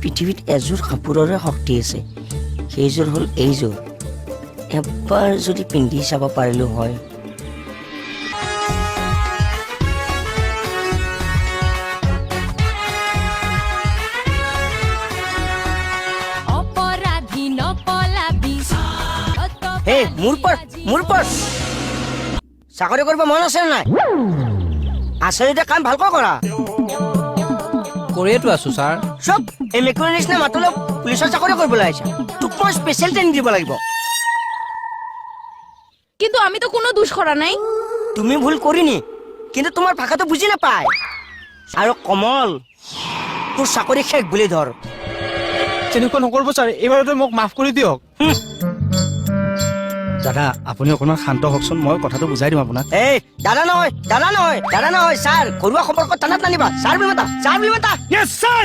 পৃথিৱীত এযোৰ কাপোৰৰে শক্তি আছে, সেইযোৰ হ'ল এইযোৰ। এবাৰ যদি পিন্ধি চাব পাৰিলো হয়। হে মোৰ পৰ চাকৰি কৰিব মন আছে নাই? আছে যদি কাম ভালকৈ কৰা। কৰিয়েতো আছো ছাৰ। চব এই মেকুৰীৰ নিচিনা মাতলৈ পুলিচৰ চাকৰি কৰিবলৈ আহিছা। তোক মই স্পেচিয়েল ট্ৰেইনিং দিব লাগিব। কিন্তু আমি তো কোনো দোষ কৰা নাই। তুমি ভুল কৰিনি, কিন্তু তোমাৰ ভাষাটো বুজি নাপায়। আৰু কমল, তোৰ চাকৰি শেষ বুলি ধৰ। তেনেকুৱা নকৰিব ছাৰ, এইবাৰতে মোক মাফ কৰি দিয়ক। দাদা আপুনি অকণমান শান্ত হওকচোন, মই কথাটো বুজাই দিম আপোনাক। এই দাদা নহয় ছাৰ, ঘৰুৱা সম্পৰ্ক টানাত নানিবা। ছাৰ বুলি মাতা। য়েছ ছাৰ।